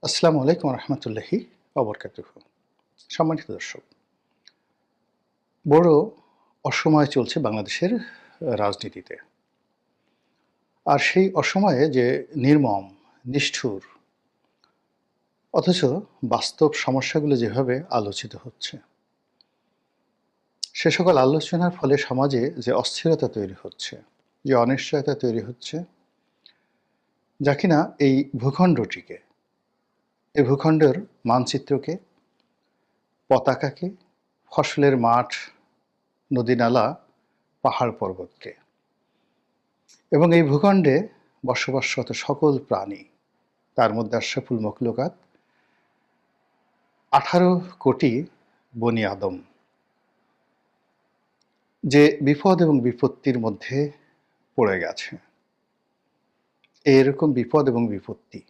আসসালামু আলাইকুম রহমতুল্লাহি অবরকাতুহু। সম্মানিত দর্শক, বড় অসময় চলছে বাংলাদেশের রাজনীতিতে। আর সেই অসময়ে যে নির্মম, নিষ্ঠুর অথচ বাস্তব সমস্যাগুলো যেভাবে আলোচিত হচ্ছে, সে সকল আলোচনার ফলে সমাজে যে অস্থিরতা তৈরি হচ্ছে, যে অনিশ্চয়তা তৈরি হচ্ছে, যা কিনা এই ভূখণ্ডটিকে, এই ভূখণ্ডের মানচিত্রকে, পতাকাকে, ফসলের মাঠ, নদী-নালা, পাহাড়-পর্বতকে এবং এই ভূখণ্ডে বসবাসরত সকল প্রাণী, তার মধ্যে আশরাফুল মখলুকাত ১৮ কোটি বনি আদম যে বিপদ এবং বিপত্তির মধ্যে পড়ে গেছে। এরকম বিপদ এবং বিপত্তি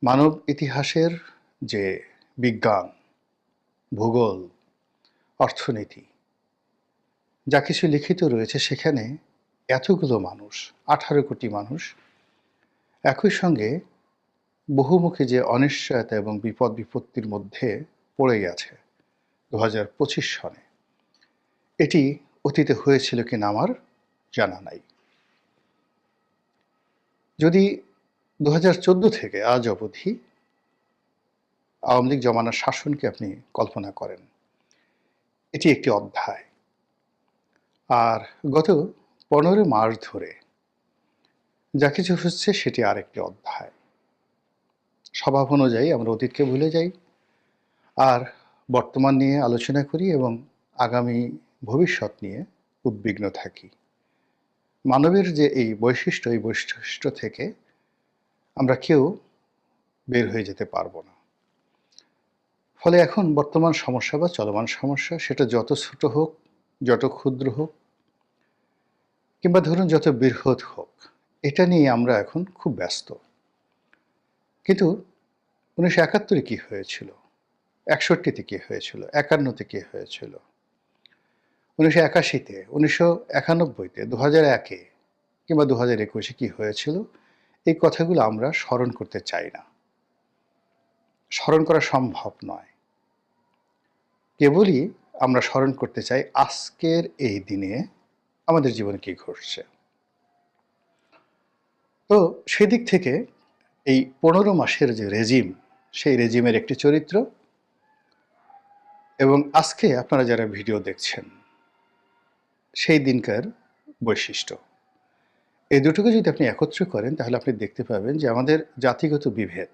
মানব ইতিহাসের যে বিজ্ঞান, ভূগোল, অর্থনীতি যা কিছু লিখিত রয়েছে, সেখানে এতগুলো মানুষ, ১৮ কোটি মানুষ একই সঙ্গে বহুমুখী যে অনিশ্চয়তা এবং বিপদ বিপত্তির মধ্যে পড়ে গেছে ২০২৫ সনে, এটি অতীতে হয়েছিল কিনা আমার জানা নাই। যদি ২০১৪ থেকে আজ অবধি আওয়ামী লীগ জমানার শাসনকে আপনি কল্পনা করেন, এটি একটি অধ্যায়। আর গত ১৫ মাস ধরে যা কিছু হচ্ছে সেটি আরেকটি অধ্যায়। স্বভাব অনুযায়ী আমরা অতীতকে ভুলে যাই আর বর্তমান নিয়ে আলোচনা করি এবং আগামী ভবিষ্যৎ নিয়ে উদ্বিগ্ন থাকি। মানবের যে এই বৈশিষ্ট্য থেকে আমরা কেউ বের হয়ে যেতে পারবো না। ফলে এখন বর্তমান সমস্যা বা চলমান সমস্যা, সেটা যত ছোট হোক, যত ক্ষুদ্র হোক, কিংবা ধরুন যত বৃহৎ হোক, এটা নিয়ে আমরা এখন খুব ব্যস্ত। কিন্তু ১৯৭১-এ কী হয়েছিল, ৬১-তে কী হয়েছিল, ৫১-তে কী হয়েছিল, ১৯৮১-তে, ১৯৯১-তে, ২০০১-এ কিংবা ২০২১-এ কী হয়েছিল, এই কথাগুলো আমরা স্মরণ করতে চাই না। স্মরণ করা সম্ভব নয়। কেবলই আমরা স্মরণ করতে চাই আজকের এই দিনে আমাদের জীবনে কী ঘটছে। তো সেদিক থেকে এই ১৫ মাসের যে রেজিম, সেই রেজিমের একটি চরিত্র এবং আজকে আপনারা যারা ভিডিও দেখছেন, সেই দিনকার বৈশিষ্ট্য, এই দুটোকে যদি আপনি একত্র করেন, তাহলে আপনি দেখতে পাবেন যে আমাদের জাতিগত বিভেদ,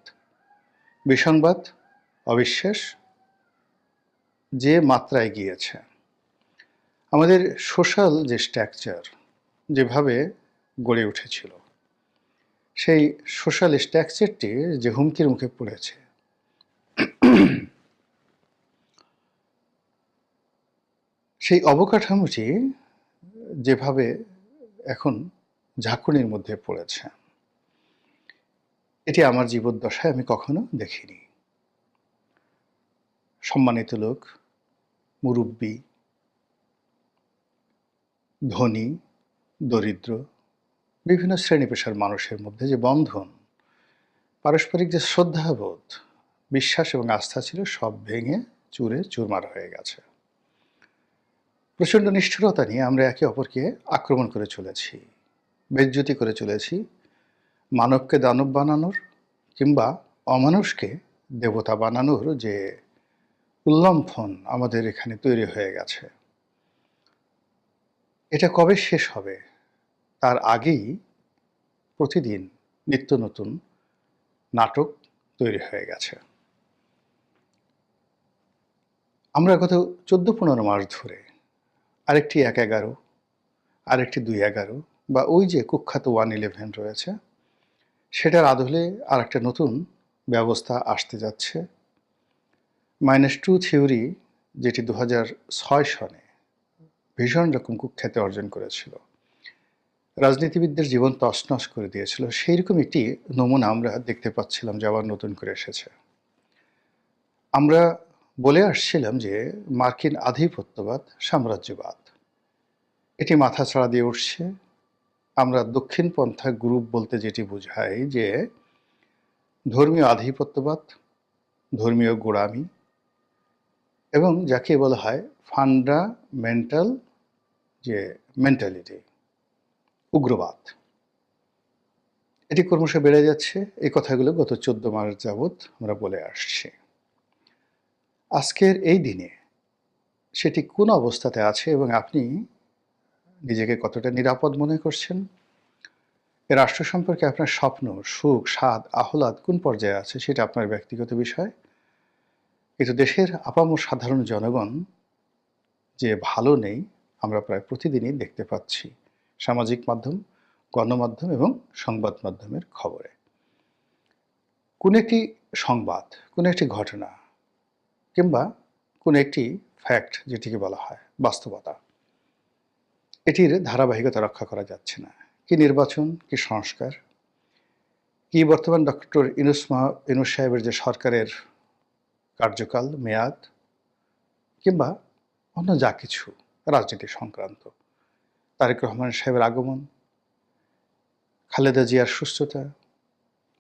বিসংবাদ, অবিশ্বাস যে মাত্রায় গিয়েছে, আমাদের সোশ্যাল যে স্ট্রাকচার যেভাবে গড়ে উঠেছিল, সেই সোশ্যাল স্ট্রাকচারটি যে হুমকির মুখে পড়েছে, সেই অবকাঠামোটি যেভাবে এখন ঝাঁকুনির মধ্যে পড়েছে, এটি আমার জীবদ্দশায় আমি কখনো দেখিনি। সম্মানিত লোক, মুরুব্বি, ধনী, দরিদ্র, বিভিন্ন শ্রেণী পেশার মানুষের মধ্যে যে বন্ধন, পারস্পরিক যে শ্রদ্ধাবোধ, বিশ্বাস এবং আস্থা ছিল, সব ভেঙে চুরে চুরমার হয়ে গেছে। প্রচণ্ড নিষ্ঠুরতা নিয়ে আমরা একে অপরকে আক্রমণ করে চলেছি, বেইজ্জতি করে চলেছি। মানবকে দানব বানানোর কিংবা অমানুষকে দেবতা বানানোর যে উল্লম্ফন আমাদের এখানে তৈরি হয়ে গেছে, এটা কবে শেষ হবে তার আগেই প্রতিদিন নিত্য নতুন নাটক তৈরি হয়ে গেছে। আমরা গত ১৪-১৫ মাস ধরে আরেকটি ১-১১, আরেকটি ২-১১ বা ওই যে কুখ্যাত 111 রয়েছে, সেটার আদলে আরেকটা নতুন ব্যবস্থা আসতে যাচ্ছে। -2 থিওরি, যেটি ২০০৬ সনে ভীষণ রকম কুখ্যাতি অর্জন করেছিল, রাজনীতিবিদদের জীবন তছনছ করে দিয়েছিল, সেইরকম একটি নমুনা আমরা দেখতে পাচ্ছিলাম যে আবার নতুন করে এসেছে। আমরা বলে আসছিলাম যে মার্কিন আধিপত্যবাদ, সাম্রাজ্যবাদ, এটি মাথাচাড়া দিয়ে উঠছে। আমরা দক্ষিণপন্থা গ্রুপ বলতে যেটি বোঝাই যে ধর্মীয় আধিপত্যবাদ, ধর্মীয় গোঁড়ামি এবং যাকে বলা হয় ফান্ডামেন্টাল যে মেন্টালিটি, উগ্রবাদ, এটি ক্রমশ বেড়ে যাচ্ছে। এই কথাগুলো গত 14 মাস যাবৎ আমরা বলে আসছি। আজকের এই দিনে সেটি কোন অবস্থাতে আছে এবং আপনি নিজেকে কতটা নিরাপদ মনে করছেন, এ রাষ্ট্র সম্পর্কে আপনার স্বপ্ন, সুখ, স্বাদ, আহ্লাদ কোন পর্যায়ে আছে সেটা আপনার ব্যক্তিগত বিষয়। কিন্তু দেশের আপামর সাধারণ জনগণ যে ভালো নেই আমরা প্রায় প্রতিদিনই দেখতে পাচ্ছি সামাজিক মাধ্যম, গণমাধ্যম এবং সংবাদ মাধ্যমের খবরে। কোন একটি সংবাদ, কোন একটি ঘটনা কিংবা কোন একটি ফ্যাক্ট, যেটিকে বলা হয় বাস্তবতা, এটির ধারাবাহিকতা রক্ষা করা যাচ্ছে না। কি নির্বাচন, কি সংস্কার, কি বর্তমান ডক্টর ইউনূস সাহেবের যে সরকারের কার্যকাল, মেয়াদ, কিংবা অন্য যা কিছু রাজনীতি সংক্রান্ত, তারেক রহমান সাহেবের আগমন, খালেদা জিয়ার সুস্থতা,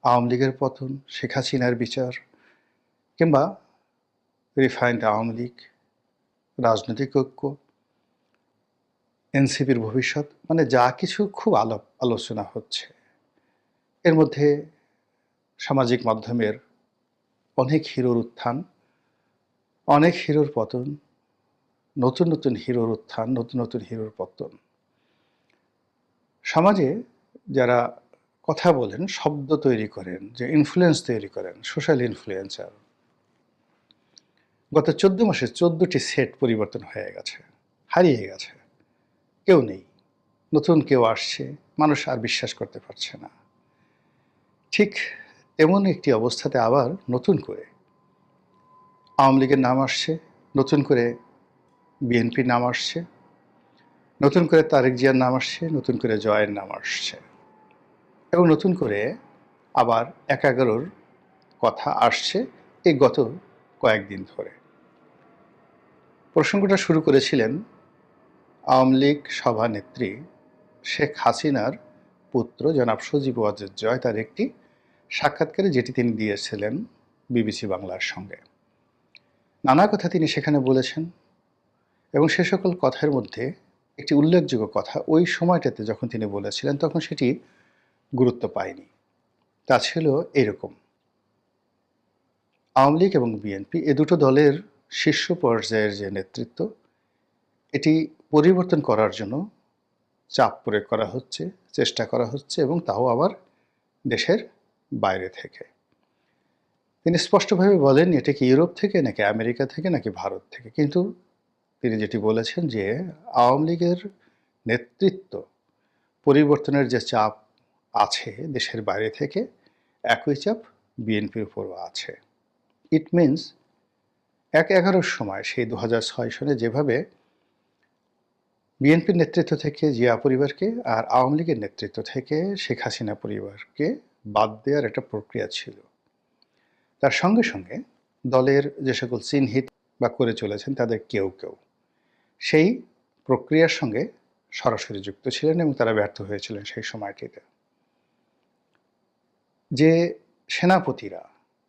আওয়ামী লীগের পতন, শেখ হাসিনার বিচার, কিংবা রিফাইন্ড আওয়ামী লীগ, রাজনৈতিক ঐক্য, এনসিপির ভবিষ্যৎ, মানে যা কিছু খুব আলোচনা হচ্ছে। এর মধ্যে সামাজিক মাধ্যমের অনেক হিরোর উত্থান, অনেক হিরোর পতন, নতুন নতুন হিরোর উত্থান, নতুন নতুন হিরোর পতন। সমাজে যারা কথা বলেন, শব্দ তৈরি করেন, যে ইনফ্লুয়েন্স তৈরি করেন, সোশ্যাল ইনফ্লুয়েন্সার, গত 14 মাসে 14টি সেট পরিবর্তন হয়ে গেছে, হারিয়ে গেছে। কেউ নেই, নতুন কেউ আসছে, মানুষ আর বিশ্বাস করতে পারছে না। ঠিক তেমন একটি অবস্থাতে আবার নতুন করে আওয়ামী লীগের নাম আসছে, নতুন করে বিএনপির নাম আসছে, নতুন করে তারেক জিয়ার নাম আসছে, নতুন করে জয়ের নাম আসছে এবং নতুন করে আবার ১১-র কথা আসছে এই গত কয়েকদিন ধরে। প্রসঙ্গটা শুরু করেছিলেন আওয়ামী লীগ সভানেত্রী শেখ হাসিনার পুত্র জনাব সজীব ওয়াজেদ জয় তার একটি সাক্ষাৎকারে, যেটি তিনি দিয়েছিলেন বিবিসি বাংলার সঙ্গে। নানা কথা তিনি সেখানে বলেছেন এবং সে সকল কথার মধ্যে একটি উল্লেখযোগ্য কথা ওই সময়টাতে যখন তিনি বলেছিলেন তখন সেটি গুরুত্ব পায়নি। তা ছিল এরকম: আওয়ামী লীগ এবং বিএনপি এ দুটো দলের শীর্ষ পর্যায়ের যে নেতৃত্ব, এটি পরিবর্তন করার জন্য চাপ প্রয়োগ করা হচ্ছে, চেষ্টা করা হচ্ছে, এবং তাও আবার দেশের বাইরে থেকে। তিনি স্পষ্টভাবে বলেন এটা কি ইউরোপ থেকে নাকি আমেরিকা থেকে নাকি ভারত থেকে, কিন্তু তিনি যেটি বলেছেন যে আওয়ামী লীগের নেতৃত্ব পরিবর্তনের যে চাপ আছে দেশের বাইরে থেকে, একই চাপ বিএনপির উপরও আছে। ইট মিনস ১/১১-র সময় সেই ২০০৬ সনে যেভাবে বিএনপির নেতৃত্ব থেকে জিয়া পরিবারকে আর আওয়ামী লীগের নেতৃত্ব থেকে শেখ হাসিনা পরিবারকে বাদ দেওয়ার একটা প্রক্রিয়া ছিল, তার সঙ্গে সঙ্গে দলের যে সকল চিহ্নিত বা করে চলেছেন তাদের কেউ কেউ সেই প্রক্রিয়ার সঙ্গে সরাসরি যুক্ত ছিলেন এবং তারা ব্যর্থ হয়েছিলেন সেই সময়টিতে। যে সেনাপতিরা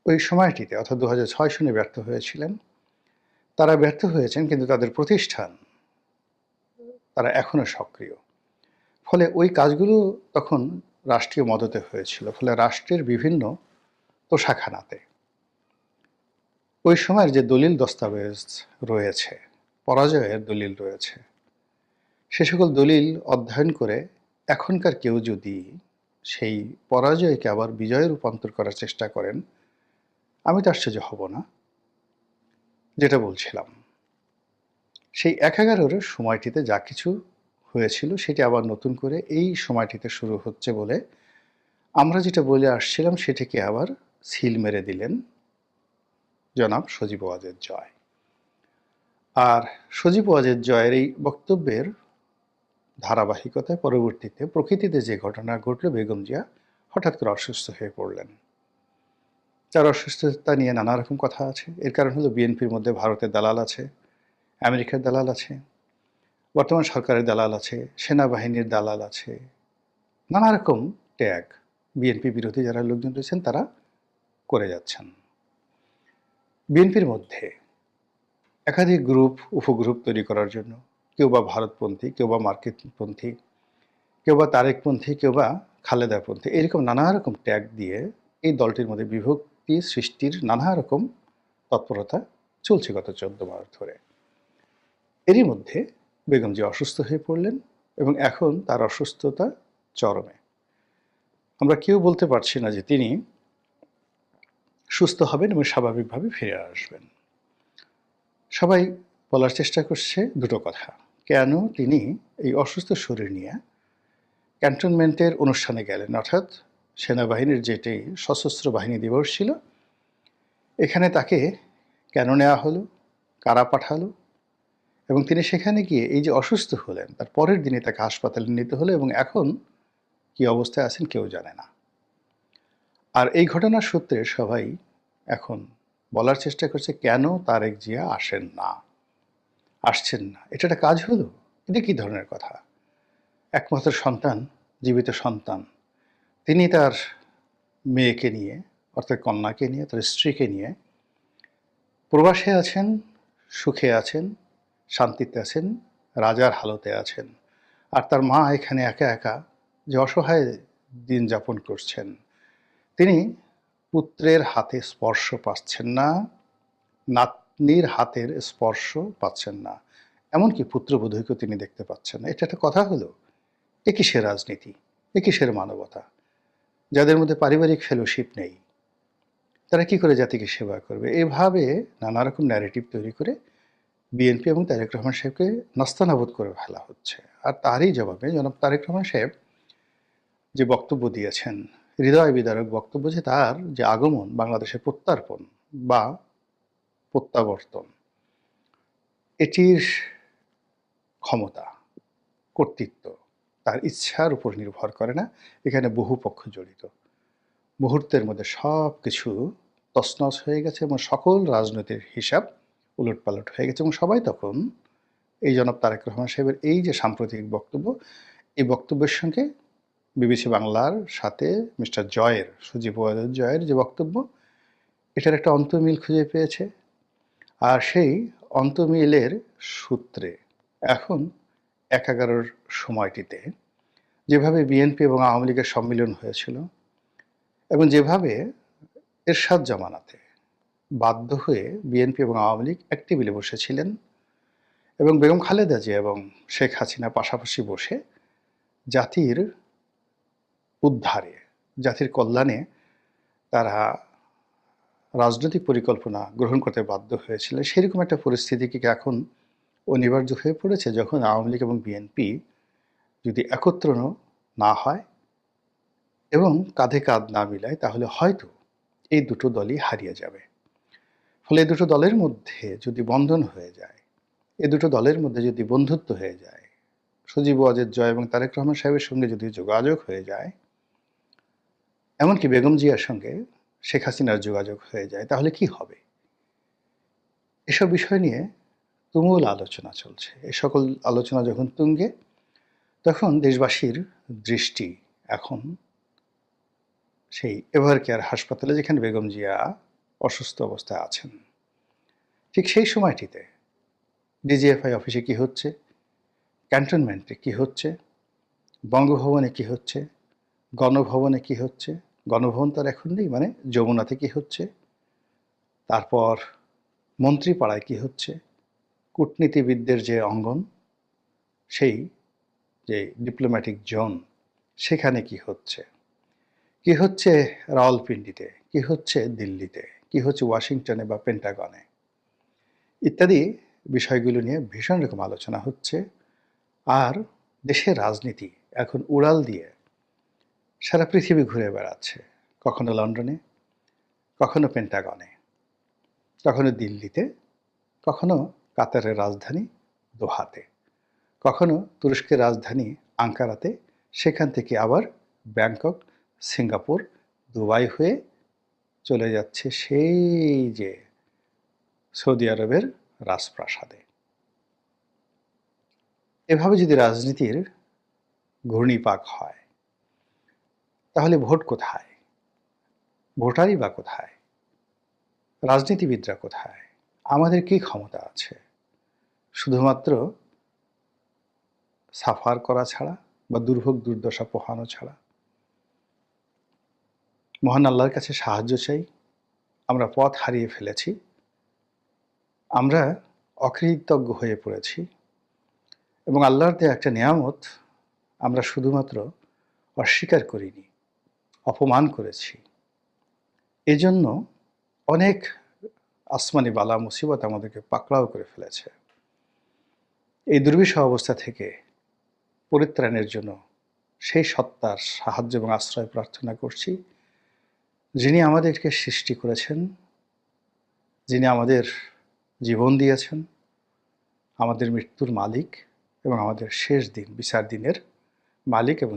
ওই সময়টিতে অর্থাৎ ২০০৬ সনে ব্যর্থ হয়েছিলেন, তারা ব্যর্থ হয়েছেন, কিন্তু তাদের প্রতিষ্ঠান তারা এখনো সক্রিয়। ফলে ওই কাজগুলো তখন রাষ্ট্রীয় মদতে হয়েছিল। ফলে রাষ্ট্রের বিভিন্ন তোষাখানাতে ওই সময়ের যে দলিল দস্তাবেজ রয়েছে, পরাজয়ের দলিল রয়েছে, সে সকল দলিল অধ্যয়ন করে এখনকার কেউ যদি সেই পরাজয়কে আবার বিজয়ে রূপান্তর করার চেষ্টা করেন, আমি তো আশ্চর্য হব না। যেটা বলছিলাম, সেই ১/১১-র সময়টিতে যা কিছু হয়েছিল সেটি আবার নতুন করে এই সময়টিতে শুরু হচ্ছে বলে আমরা যেটা বলে আসছিলাম সেটিকে আবার সিল মেরে দিলেন জনাব সজীব ওয়াজেদ জয়। আর সজীব ওয়াজেদ জয়ের এই বক্তব্যের ধারাবাহিকতায় পরবর্তীতে প্রকৃতিতে যে ঘটনা ঘটল, বেগম জিয়া হঠাৎ করে অসুস্থ হয়ে পড়লেন। তার অসুস্থতা নিয়ে নানা রকম কথা আছে। এর কারণ হলো বিএনপির মধ্যে ভারতের দালাল আছে, আমেরিকার দালাল আছে, বর্তমান সরকারের দালাল আছে, সেনাবাহিনীর দালাল আছে, নানা রকম ট্যাগ। বিএনপি বিরোধী যারা লোকজন রয়েছেন তারা করে যাচ্ছেন। বিএনপির মধ্যে একাধিক গ্রুপ, উপগ্রুপ তৈরি করার জন্য কেউ বা ভারতপন্থী, কেউ বা মার্কিনপন্থী, কেউ বা তারেকপন্থী, কেউ বা খালেদাপন্থী, এরকম নানা রকম ট্যাগ দিয়ে এই দলটির মধ্যে বিভক্তি সৃষ্টির নানা রকম তৎপরতা চলছে গত 14 মাস ধরে। এরই মধ্যে বেগম জিয়া অসুস্থ হয়ে পড়লেন এবং এখন তার অসুস্থতা চরমে। আমরা কেউ বলতে পারছি না যে তিনি সুস্থ হবেন এবং স্বাভাবিকভাবে ফিরে আসবেন। সবাই বলার চেষ্টা করছে দুটো কথা। কেন তিনি এই অসুস্থ শরীর নিয়ে ক্যান্টনমেন্টের অনুষ্ঠানে গেলেন, অর্থাৎ সেনাবাহিনীর যেটি সশস্ত্র বাহিনী দিবস ছিল, এখানে তাকে কেন নেওয়া হলো, কারা পাঠালো, এবং তিনি সেখানে গিয়ে এই যে অসুস্থ হলেন তার পরের দিনে তাকে হাসপাতালে নিতে হলো এবং এখন কি অবস্থায় আছেন কেউ জানে না। আর এই ঘটনার সূত্রে সবাই এখন বলার চেষ্টা করছে কেন তারেক জিয়া আসছেন না। এটা একটা কাজ হলো? এটা কি ধরনের কথা? একমাত্র সন্তান, জীবিত সন্তান, তিনি তার মেয়েকে নিয়ে, অর্থাৎ কন্যাকে নিয়ে, তার স্ত্রীকে নিয়ে প্রবাসে আছেন, সুখে আছেন, শান্তিতে আছেন, রাজার হালতে আছেন। আর তার মা এখানে একা একা যে অসহায় দিন যাপন করছেন, তিনি পুত্রের হাতে স্পর্শ পাচ্ছেন না, নাতনির হাতের স্পর্শ পাচ্ছেন না, এমনকি পুত্রবধূকেও তিনি দেখতে পাচ্ছেন না। এটা একটা কথা হলো? এ কিসের রাজনীতি, এ কিসের মানবতা? যাদের মধ্যে পারিবারিক ফেলোশিপ নেই তারা কি করে জাতিকে সেবা করবে? এভাবে নানা রকম ন্যারেটিভ তৈরি করে বিএনপি এবং তারেক রহমান সাহেবকে নাস্তানাবুদ করে ফেলা হচ্ছে। আর তারই জবাবে জনাব তারেক রহমান সাহেব যে বক্তব্য দিয়েছেন, হৃদয় বিদারক বক্তব্য, যে তার যে আগমন বাংলাদেশে প্রত্যার্পণ বা প্রত্যাবর্তন, এটির ক্ষমতা, কর্তৃত্ব তার ইচ্ছার উপর নির্ভর করে না। এখানে বহু পক্ষ জড়িত। মুহূর্তের মধ্যে সব কিছু তছনছ হয়ে গেছে এবং সকল রাজনৈতিক হিসাব উলটপালট হয়ে গেছে এবং সবাই তখন এই জনাব তারেক রহমান সাহেবের এই যে সাম্প্রতিক বক্তব্য, এই বক্তব্যের সঙ্গে বিবিসি বাংলার সাথে মিস্টার জয়ের, সজীব ওয়াজেদ জয়ের যে বক্তব্য, এটার একটা অন্তর্মিল খুঁজে পেয়েছে। আর সেই অন্তর্মিলের সূত্রে এখন ১/১১-র সময়টিতে যেভাবে বিএনপি এবং আওয়ামী লীগের সম্মিলন হয়েছিল এবং যেভাবে এরশাদ জামানাতে বাধ্য হয়ে বিএনপি এবং আওয়ামী লীগ এক টেবিলে বসেছিলেন এবং বেগম খালেদা জিয়া এবং শেখ হাসিনা পাশাপাশি বসে জাতির উদ্ধারে, জাতির কল্যাণে তারা রাজনৈতিক পরিকল্পনা গ্রহণ করতে বাধ্য হয়েছিলেন, সেরকম একটা পরিস্থিতি কি এখন অনিবার্য হয়ে পড়েছে, যখন আওয়ামী লীগ এবং বিএনপি যদি একত্র না হয় এবং কাঁধে কাঁধ না মিলায়, তাহলে হয়তো এই দুটো দলই হারিয়ে যাবে। ফলে এই দুটো দলের মধ্যে যদি বন্ধন হয়ে যায়, এই দুটো দলের মধ্যে যদি বন্ধুত্ব হয়ে যায়, সজীব ওয়াজেদ জয় এবং তারেক রহমান সাহেবের সঙ্গে যদি যোগাযোগ হয়ে যায়, এমনকি বেগম জিয়ার সঙ্গে শেখ হাসিনার যোগাযোগ হয়ে যায়, তাহলে কি হবে? এসব বিষয় নিয়ে তুমুল আলোচনা চলছে। এই সকল আলোচনা যখন তুঙ্গে, তখন দেশবাসীর দৃষ্টি এখন সেই এভার কেয়ার হাসপাতালে, যেখানে বেগম জিয়া অসুস্থ অবস্থায় আছেন। ঠিক সেই সময়টিতে ডিজিএফআই অফিসে কি হচ্ছে, ক্যান্টনমেন্টে কি হচ্ছে, বঙ্গভবনে কি হচ্ছে, গণভবনে কি হচ্ছে, গণভবন তো আর এখন নেই, মানে যমুনাতে কি হচ্ছে, তারপর মন্ত্রীপাড়ায় কি হচ্ছে, কূটনীতিবিদদের যে অঙ্গন, সেই যে ডিপ্লোম্যাটিক জোন, সেখানে কি হচ্ছে, কি হচ্ছে রাওয়ালপিন্ডিতে, কি হচ্ছে দিল্লিতে, কি হচ্ছে ওয়াশিংটনে বা পেন্টাগনে, ইত্যাদি বিষয়গুলো নিয়ে ভীষণ রকম আলোচনা হচ্ছে। আর দেশের রাজনীতি এখন উড়াল দিয়ে সারা পৃথিবী ঘুরে বেড়াচ্ছে, কখনো লন্ডনে, কখনো পেন্টাগনে, কখনো দিল্লিতে, কখনো কাতারের রাজধানী দোহাতে, কখনো তুরস্কের রাজধানী আঙ্কারাতে, সেখান থেকে আবার ব্যাংকক, সিঙ্গাপুর, দুবাই হয়ে চলে যাচ্ছে সেই যে সৌদি আরবের রাজপ্রাসাদে। এভাবে যদি রাজনীতির ঘূর্ণিপাক হয়, তাহলে ভোট কোথায়, ভোটারই বা কোথায়? রাজনীতিবিদরা কোথায়? আমাদের কি ক্ষমতা আছে? শুধুমাত্র সাফার করা ছাড়া বা দুর্ভোগ দুর্দশা পোহানো ছাড়া। মহান আল্লাহর কাছে সাহায্য চাই। আমরা পথ হারিয়ে ফেলেছি। আমরা অকৃতজ্ঞ হয়ে পড়েছি এবং আল্লাহর দেয়া একটা নেয়ামত আমরা শুধুমাত্র অস্বীকার করিনি, অপমান করেছি। এজন্য অনেক আসমানি বালা মুসিবত আমাদেরকে পাকড়াও করে ফেলেছে। এই দুর্বিষহ অবস্থা থেকে পরিত্রাণের জন্য সেই সত্তার সাহায্য এবং আশ্রয় প্রার্থনা করছি, যিনি আমাদেরকে সৃষ্টি করেছেন, যিনি আমাদের জীবন দিয়েছেন, আমাদের মৃত্যুর মালিক এবং আমাদের শেষ দিন, বিচার দিনের মালিক এবং